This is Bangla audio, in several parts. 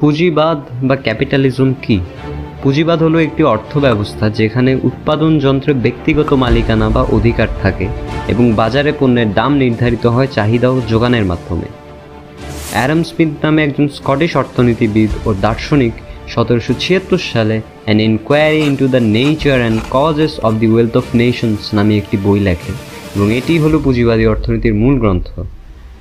পুঁজিবাদ বা ক্যাপিটালিজম কি? পুঁজিবাদ হলো একটি অর্থ ব্যবস্থা যেখানে উৎপাদন যন্ত্রে ব্যক্তিগত মালিকানা বা অধিকার থাকে এবং বাজারে পণ্যের দাম নির্ধারিত হয় চাহিদা ও যোগানের মাধ্যমে। অ্যাডাম স্মিথ নামে একজন স্কটিশ অর্থনীতিবিদ ও দার্শনিক 1776 সালে an inquiry into the nature and causes of the wealth of nations নামে একটি বই লেখেন এবং এটি হলো পুঁজিবাদী অর্থনীতির মূল গ্রন্থ।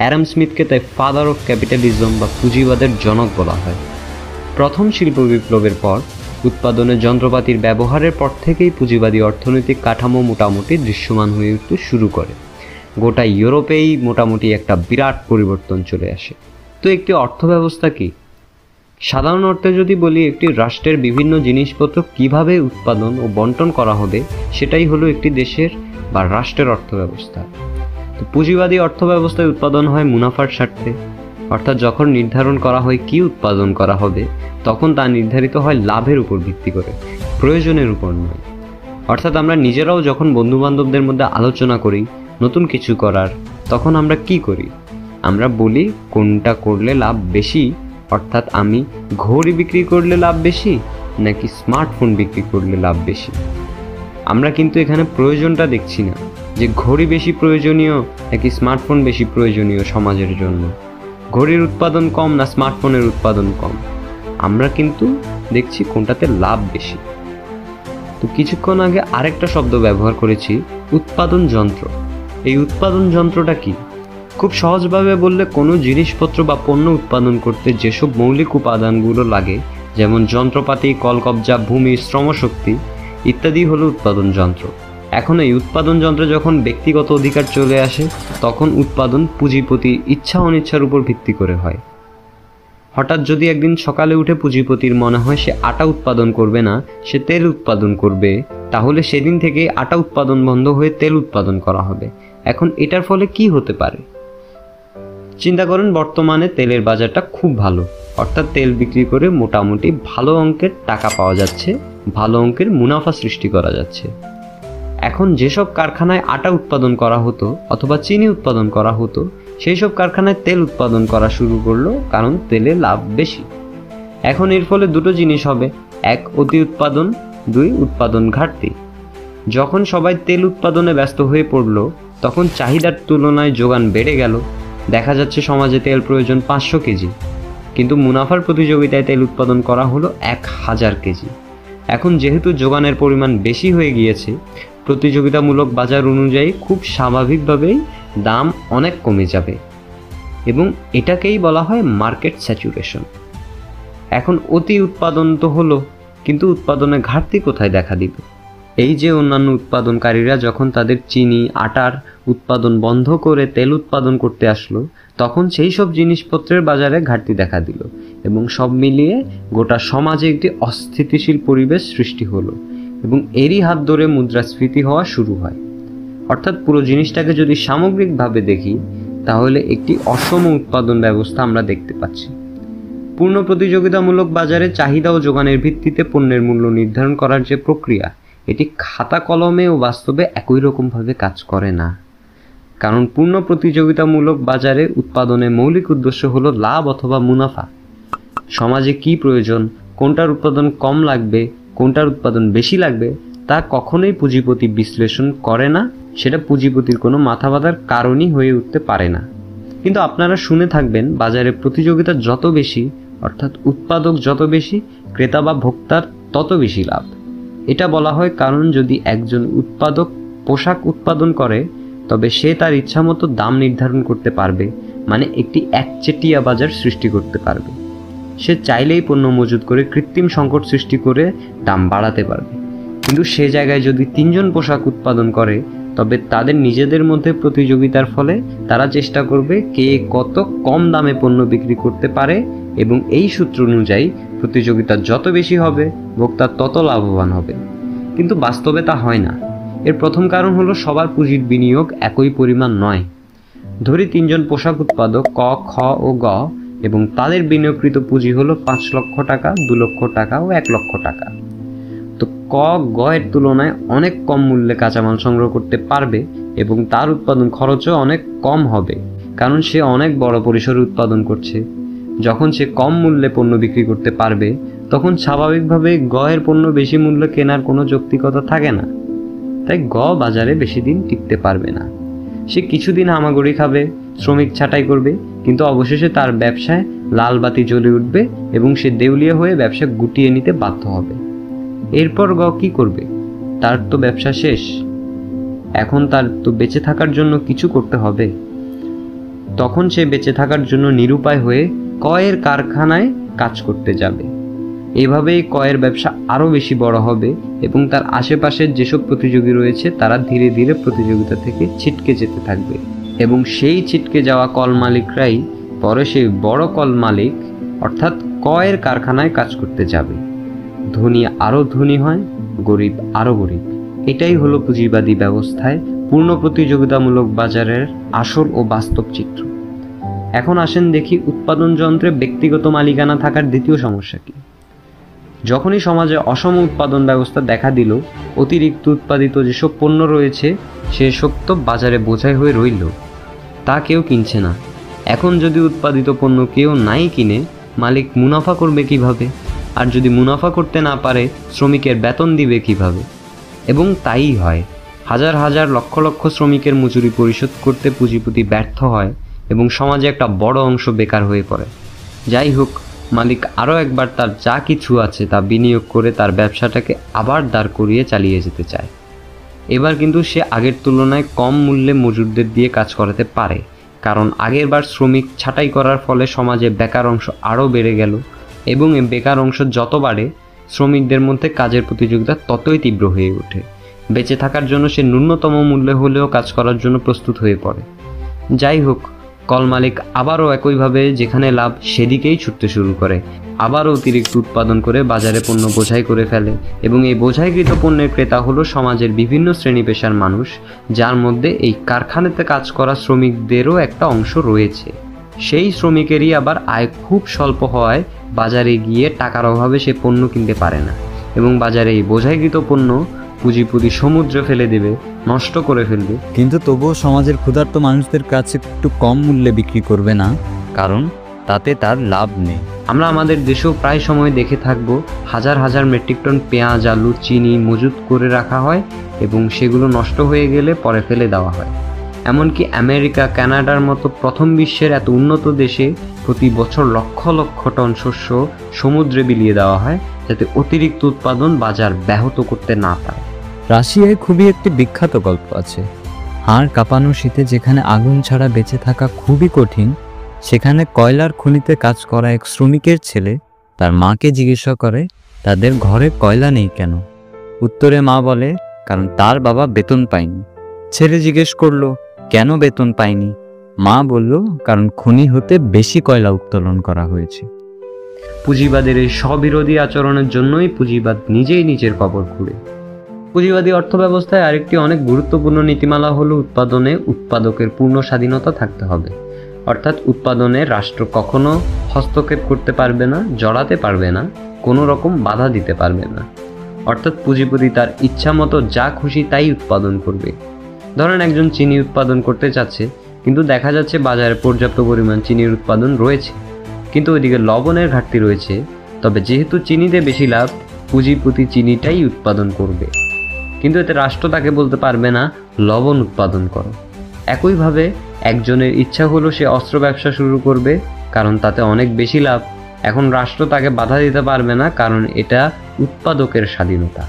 অ্যাডাম স্মিথকে তাই ফাদার অফ ক্যাপিটালিজম বা পুঁজিবাদের জনক বলা হয়। প্রথম শিল্প বিপ্লবের পর উৎপাদনের যন্ত্রপাতির ব্যবহারের পর থেকেই পুঁজিবাদী অর্থনৈতিক কাঠামো মোটামুটি দৃশ্যমান হয়ে উঠতে শুরু করে। গোটা ইউরোপেই মোটামুটি একটা বিরাট পরিবর্তন চলে আসে। তো একটি অর্থ ব্যবস্থা কি? সাধারণ অর্থে যদি বলি, একটি রাষ্ট্রের বিভিন্ন জিনিসপত্র কিভাবে উৎপাদন ও বন্টন করা হবে সেটাই হলো একটি দেশের বা রাষ্ট্রের অর্থ ব্যবস্থা। তো পুঁজিবাদী অর্থ ব্যবস্থায় উৎপাদন হয় মুনাফার স্বার্থে, অর্থাৎ যখন নির্ধারণ করা হয় কি উৎপাদন করা হবে তখন তা নির্ধারিত হয় লাভের উপর ভিত্তি করে, প্রয়োজনের উপর নয়। অর্থাৎ আমরা নিজেরাও যখন বন্ধুবান্ধবদের মধ্যে আলোচনা করি নতুন কিছু করার, তখন আমরা কি করি? আমরা বলি কোনটা করলে লাভ বেশি, অর্থাৎ আমি ঘড়ি বিক্রি করলে লাভ বেশি নাকি স্মার্টফোন বিক্রি করলে লাভ বেশি। আমরা কিন্তু এখানে প্রয়োজনটা দেখছি না, যে ঘড়ি বেশি প্রয়োজনীয় নাকি স্মার্টফোন বেশি প্রয়োজনীয় সমাজের জন্য, ঘড়ির উৎপাদন কম না স্মার্টফোনের উৎপাদন কম। আমরা কিন্তু দেখছি কোনটাতে লাভ বেশি। তো কিছুক্ষণ আগে আরেকটা শব্দ ব্যবহার করেছি, উৎপাদন যন্ত্র। এই উৎপাদন যন্ত্রটা কি? খুব সহজভাবে বললে, কোনো জিনিসপত্র বা পণ্য উৎপাদন করতে যেসব মৌলিক উপাদানগুলো লাগে, যেমন যন্ত্রপাতি, কলকবজা, ভূমি, শ্রমশক্তি ইত্যাদি হলো উৎপাদন যন্ত্র। এখন এই উৎপাদন যন্ত্রে যখন ব্যক্তিগত অধিকার চলে আসে তখন উৎপাদন পুঁজিপতির ইচ্ছা অনিচ্ছার উপর ভিত্তি করে হয়। হঠাৎ যদি একদিন সকালে উঠে পুঁজিপতির মনে হয় সে আটা উৎপাদন করবে না, সে তেল উৎপাদন করবে, তাহলে সেদিন থেকে আটা উৎপাদন বন্ধ হয়ে তেল উৎপাদন করা হবে। এখন এটার ফলে কি হতে পারে? চিন্তা করেন, বর্তমানে তেলের বাজারটা খুব ভালো, অর্থাৎ তেল বিক্রি করে মোটামুটি ভালো অঙ্কের টাকা পাওয়া যাচ্ছে, ভালো অঙ্কের মুনাফা সৃষ্টি করা যাচ্ছে। এখন যেসব কারখানায় আটা উৎপাদন করা হতো অথবা চিনি উৎপাদন করা হতো, সেই সব কারখানায় তেল উৎপাদন করা শুরু করলো, কারণ তেলে লাভ বেশি। এখন এর ফলে দুটো জিনিস হবে, এক অতি উৎপাদন, দুই উৎপাদন ঘাটতি। যখন সবাই তেল উৎপাদনে ব্যস্ত হয়ে পড়লো তখন চাহিদার তুলনায় যোগান বেড়ে গেল। দেখা যাচ্ছে সমাজে তেল প্রয়োজন 500 কেজি, কিন্তু মুনাফার প্রতিযোগিতায় তেল উৎপাদন করা হলো 1000 কেজি। এখন যেহেতু যোগানের পরিমাণ বেশি হয়ে গিয়েছে, প্রতিযোগিতামূলক বাজার অনুযায়ী খুব স্বাভাবিকভাবেই দাম অনেক কমে যাবে এবং এটাকেই বলা হয় মার্কেট স্যাচুরেশন। এখন অতি উৎপাদন তো হলো, কিন্তু উৎপাদনে ঘাটতি কোথায় দেখা দিবে? এই যে অন্যান্য উৎপাদনকারীরা যখন তাদের চিনি, আটার উৎপাদন বন্ধ করে তেল উৎপাদন করতে আসলো, তখন সেই সব জিনিসপত্রের বাজারে ঘাটতি দেখা দিল এবং সব মিলিয়ে গোটা সমাজে একটি অস্থিতিশীল পরিবেশ সৃষ্টি হলো এবং এরই হাত ধরে মুদ্রাস্ফীতি হওয়া শুরু হয়। অর্থাৎ পুরো জিনিসটাকে যদি সামগ্রিকভাবে দেখি তাহলে একটি অসম উৎপাদন ব্যবস্থা আমরা দেখতে পাচ্ছি। পূর্ণ প্রতিযোগিতামূলক বাজারে চাহিদা ও যোগানের ভিত্তিতে পণ্যের মূল্য নির্ধারণ করার যে প্রক্রিয়া, এটি খাতা কলমে ও বাস্তবে একই রকমভাবে কাজ করে না। কারণ পূর্ণ প্রতিযোগিতামূলক বাজারে উৎপাদনের মৌলিক উদ্দেশ্য হলো লাভ অথবা মুনাফা। সমাজে কি প্রয়োজন, কোনটার উৎপাদন কম লাগবে, কোনটার উৎপাদন বেশি লাগবে, তা কখনোই পুঁজিপতি বিশ্লেষণ করে না। সেটা পুঁজিপতির কোনো মাথা ব্যথার কারণই হয়ে উঠতে পারে না। কিন্তু আপনারা শুনে থাকবেন, বাজারে প্রতিযোগিতা যত বেশি, অর্থাৎ উৎপাদক যত বেশি, ক্রেতা বা ভোক্তার তত বেশি লাভ। এটা বলা হয় কারণ যদি একজন উৎপাদক পোশাক উৎপাদন করে তবে সে তার ইচ্ছামতো দাম নির্ধারণ করতে পারবে, মানে একটি একচেটিয়া বাজার সৃষ্টি করতে পারবে। সে চাইলেই পণ্য মজুত করে কৃত্রিম সংকট সৃষ্টি করে দাম বাড়াতে পারবে। কিন্তু সে জায়গায় যদি 3 জন পোশাক উৎপাদন করে তবে তাদের নিজেদের মধ্যে প্রতিযোগিতার ফলে তারা চেষ্টা করবে কে কত কম দামে পণ্য বিক্রি করতে পারে এবং এই সূত্র অনুযায়ী প্রতিযোগিতা যত বেশি হবে ভোক্তা তত লাভবান হবে। কিন্তু বাস্তবে তা হয় না। এর প্রথম কারণ হলো সবার পুঁজির বিনিয়োগ একই পরিমাণ নয়। ধরি 3 জন পোশাক উৎপাদক ক, খ ও গ এবং তাদের বিনিয়োগকৃত পুঁজি হলো 5 লক্ষ টাকা, 2 লক্ষ টাকা ও 1 লক্ষ টাকা। তো ক, গ এর তুলনায় অনেক কম মূল্যে কাঁচামাল সংগ্রহ করতে পারবে এবং তার উৎপাদন খরচও অনেক কম হবে, কারণ সে অনেক বড় পরিসরে উৎপাদন করছে। যখন সে কম মূল্যে পণ্য বিক্রি করতে পারবে, তখন স্বাভাবিকভাবে গয়ের পণ্য বেশি মূল্যে কেনার কোনো যৌক্তিকতা থাকে না। তাই বাজারে বেশি দিন টিকতে পারবে না। সে কিছুদিন হামাগুড়ি খাবে, শ্রমিক ছাঁটাই করবে, কিন্তু অবশেষে তার ব্যবসায় লাল বাতি জ্বলে উঠবে এবং সে দেউলিয়া হয়ে ব্যবসা গুটিয়ে নিতে বাধ্য হবে। এরপর কি করবে? তার তো ব্যবসা শেষ। এখন তার তো বেঁচে থাকার জন্য কিছু করতে হবে। তখন সে বেঁচে থাকার জন্য নিরুপায় হয়ে কয়ের কারখানায় কাজ করতে যাবে। এভাবেই কয়ের ব্যবসা আরও বেশি বড় হবে এবং তার আশেপাশের যেসব প্রতিযোগী রয়েছে তারা ধীরে ধীরে প্রতিযোগিতা থেকে ছিটকে যেতে থাকবে এবং সেই ছিটকে যাওয়া কল মালিকরাই পরে সেই বড় কল মালিক অর্থাৎ কয়ের কারখানায় কাজ করতে যাবে। ধনী আরও ধনী হয়, গরিব আরও গরিব। এটাই হলো পুঁজিবাদী ব্যবস্থায় পূর্ণ প্রতিযোগিতামূলক বাজারের আসল ও বাস্তব চিত্র। এখন আসেন দেখি উৎপাদন যন্ত্রে ব্যক্তিগত মালিকানা থাকার দ্বিতীয় সমস্যা কি। যখনই সমাজে অসম উৎপাদন ব্যবস্থা দেখা দিল, অতিরিক্ত উৎপাদিত যেসব পণ্য রয়েছে সেসব তো বাজারে বোঝাই হয়ে রইল, তা কেউ কিনছে না। এখন যদি উৎপাদিত পণ্য কেউ নাই কিনে, মালিক মুনাফা করবে কিভাবে? আর যদি মুনাফা করতে না পারে, শ্রমিকের বেতন দিবে কিভাবে? এবং তাই হয়, হাজার হাজার লক্ষ লক্ষ শ্রমিকের মজুরি পরিশোধ করতে পুঁজিপতি ব্যর্থ হয় এবং সমাজে একটা বড় অংশ বেকার হয়ে পড়ে। যাই হোক, মালিক আরও একবার তার যা কিছু আছে তা বিনিয়োগ করে তার ব্যবসাটাকে আবার দাঁড় করিয়ে চালিয়ে যেতে চায়। এবার কিন্তু সে আগের তুলনায় কম মূল্যে মজুরদের দিয়ে কাজ করাতে পারে, কারণ আগের বার শ্রমিক ছাঁটাই করার ফলে সমাজে বেকার অংশ আরও বেড়ে গেল এবং এই বেকার অংশ যত বাড়ে, শ্রমিকদের মধ্যে কাজের প্রতিযোগিতা ততই তীব্র হয়ে ওঠে। বেঁচে থাকার জন্য সে ন্যূনতম মূল্যে হলেও কাজ করার জন্য প্রস্তুত হয়ে পড়ে। যাই হোক, কল মালিক আবারও একইভাবে যেখানে লাভ সেদিকেই ছুটতে শুরু করে, আবারও অতিরিক্ত উৎপাদন করে বাজারে পণ্য বোঝাই করে ফেলে এবং এই বোঝাইকৃত পণ্যের ক্রেতা হলো সমাজের বিভিন্ন শ্রেণী পেশার মানুষ, যার মধ্যে এই কারখানাতে কাজ করা শ্রমিকদেরও একটা অংশ রয়েছে। সেই শ্রমিকেরই আবার আয় খুব স্বল্প হওয়ায় বাজারে গিয়ে টাকার অভাবে সে পণ্য কিনতে পারে না এবং বাজারে এই বোঝাইকৃত পণ্য পুঁজিপতি সমুদ্রে ফেলে দেবে, নষ্ট করে ফেলবে। কিন্তু তবুও সমাজের ক্ষুধার্ত মানুষদের কাছে একটু কম মূল্যে বিক্রি করবে না, কারণ তাতে তার লাভ নেই। আমরা আমাদের দেশেও প্রায় সময় দেখে থাকবো, হাজার হাজার মেট্রিক টন পেঁয়াজ, আলু, চিনি মজুত করে রাখা হয় এবং সেগুলো নষ্ট হয়ে গেলে পরে ফেলে দেওয়া হয়। এমনকি আমেরিকা, কানাডার মতো প্রথম বিশ্বের এত উন্নত দেশে প্রতি বছর লক্ষ লক্ষ টন শস্য সমুদ্রে বিলিয়ে দেওয়া হয়, যাতে অতিরিক্ত উৎপাদন বাজার ব্যাহত করতে না পারে। রাশিয়ায় খুবই একটি বিখ্যাত গল্প আছে। হাড় কাঁপানো শীতে যেখানে আগুন ছাড়া বেঁচে থাকা খুবই কঠিন, সেখানে কয়লার খনিতে কাজ করা এক শ্রমিকের ছেলে তার মাকে জিজ্ঞাসা করে, তাদের ঘরে কয়লা নেই কেন? উত্তরে মা বলে, কারণ তার বাবা বেতন পায়নি। ছেলে জিজ্ঞেস করলো, কেন বেতন পায়নি? মা বলল, কারণ খনি হতে বেশি কয়লা উত্তোলন করা হয়েছে। পুঁজিবাদের এই স্ববিরোধী আচরণের জন্যই পুঁজিবাদ নিজেই নিজের কবর খুঁড়ে। পুঁজিবাদী অর্থব্যবস্থায় আরেকটি অনেক গুরুত্বপূর্ণ নীতিমালা হলো উৎপাদনে উৎপাদকের পূর্ণ স্বাধীনতা থাকতে হবে। অর্থাৎ উৎপাদনে রাষ্ট্র কখনো হস্তক্ষেপ করতে পারবে না, জড়াতে পারবে না, কোনো রকম বাধা দিতে পারবে না। অর্থাৎ পুঁজিপতি তার ইচ্ছা মতো যা খুশি তাই উৎপাদন করবে। ধরেন একজন চিনি উৎপাদন করতে চাচ্ছে, কিন্তু দেখা যাচ্ছে বাজারে পর্যাপ্ত পরিমাণ চিনির উৎপাদন রয়েছে, কিন্তু ওইদিকে লবণের ঘাটতি রয়েছে। তবে যেহেতু চিনিতে বেশি লাভ, পুঁজিপতি চিনিটাই উৎপাদন করবে, কিন্তু এতে রাষ্ট্র তাকে বলতে পারবে না লবণ উৎপাদন করো। একইভাবে একজনের ইচ্ছা হলো সে অস্ত্র ব্যবসা শুরু করবে, কারণ তাতে অনেক বেশি লাভ। এখন রাষ্ট্র তাকে বাধা দিতে পারবে না, কারণ এটা উৎপাদকের স্বাধীনতা।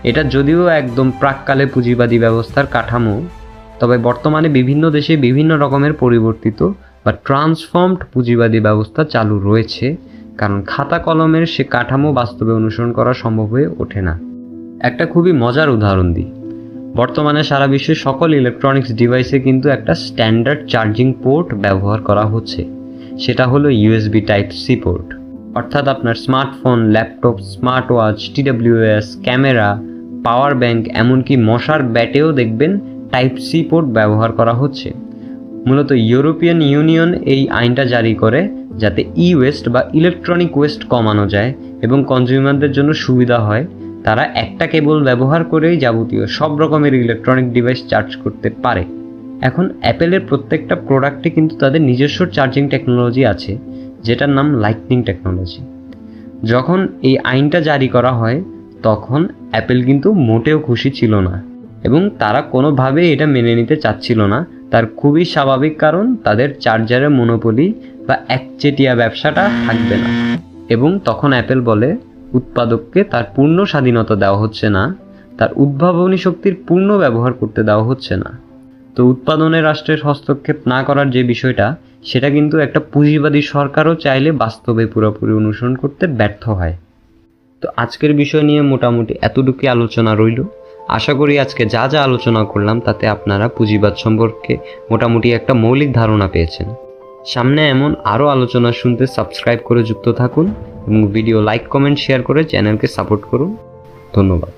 এটা যদিও একদম প্রাক্কালে পুঁজিবাদী ব্যবস্থার কাঠামো, তবে বর্তমানে বিভিন্ন দেশে বিভিন্ন রকমের পরিবর্তিত বা ট্রান্সফর্মড পুঁজিবাদী ব্যবস্থা চালু রয়েছে, কারণ খাতা কলমের সে কাঠামো বাস্তবে অনুসরণ করা সম্ভব হয়ে ওঠে না। একটা খুবই মজার উদাহরণ দিই। বর্তমানে সারা বিশ্বের সকল ইলেকট্রনিক্স ডিভাইসে কিন্তু একটা স্ট্যান্ডার্ড চার্জিং পোর্ট ব্যবহার করা হচ্ছে, সেটা হলো ইউএসবি টাইপ সি পোর্ট। অর্থাৎ আপনার smartphone, laptop, smart watch, TWS, camera, power bank, এমনকি মশার ব্যাটেও দেখবেন টাইপ সি পোর্ট ব্যবহার করা হচ্ছে। মূলত ইউরোপিয়ান ইউনিয়ন এই আইনটা জারি করে যাতে ওয়েস্ট বা ইলেকট্রনিক ওয়েস্ট কমানো যায় এবং কনজিউমারদের জন্য সুবিধা হয়। তারা একটা কেবল ব্যবহার করেই যাবতীয় সব রকমের ইলেকট্রনিক ডিভাইস চার্জ করতে পারে। এখন অ্যাপেলের প্রত্যেকটা প্রোডাক্টে কিন্তু তাদের নিজস্ব চার্জিং টেকনোলজি আছে, যেটার নাম লাইটনিং টেকনোলজি। যখন এই আইনটা জারি করা হয় তখন অ্যাপেল কিন্তু মোটেও খুশি ছিল না এবং তারা কোনোভাবেই এটা মেনে নিতে চাচ্ছিল না। তার খুবই স্বাভাবিক, কারণ তাদের চার্জারের মনোপলি বা একচেটিয়া ব্যবসাটা থাকবে না। এবং তখন অ্যাপেল বলে উৎপাদককে তার পূর্ণ স্বাধীনতা দেওয়া হচ্ছে না, তার উদ্ভাবনী শক্তির পূর্ণ ব্যবহার করতে দেওয়া হচ্ছে না। তো উৎপাদনে রাষ্ট্রের হস্তক্ষেপ না করার যে বিষয়টা, সেটা কিন্তু একটা পুঁজিবাদী সরকারও চাইলে বাস্তবে পুরোপুরি অনুসরণ করতে ব্যর্থ হয়। তো আজকের বিষয় নিয়ে মোটামুটি এতটুকুই আলোচনা রইল। আশা করি আজকে যা যা আলোচনা করলাম তাতে আপনারা পুঁজিবাদ সম্পর্কে মোটামুটি একটা মৌলিক ধারণা পেয়েছেন। সামনে এমন আরও আলোচনা শুনতে সাবস্ক্রাইব করে যুক্ত থাকুন এবং ভিডিও লাইক, কমেন্ট, শেয়ার করে চ্যানেলকে সাপোর্ট করুন। ধন্যবাদ।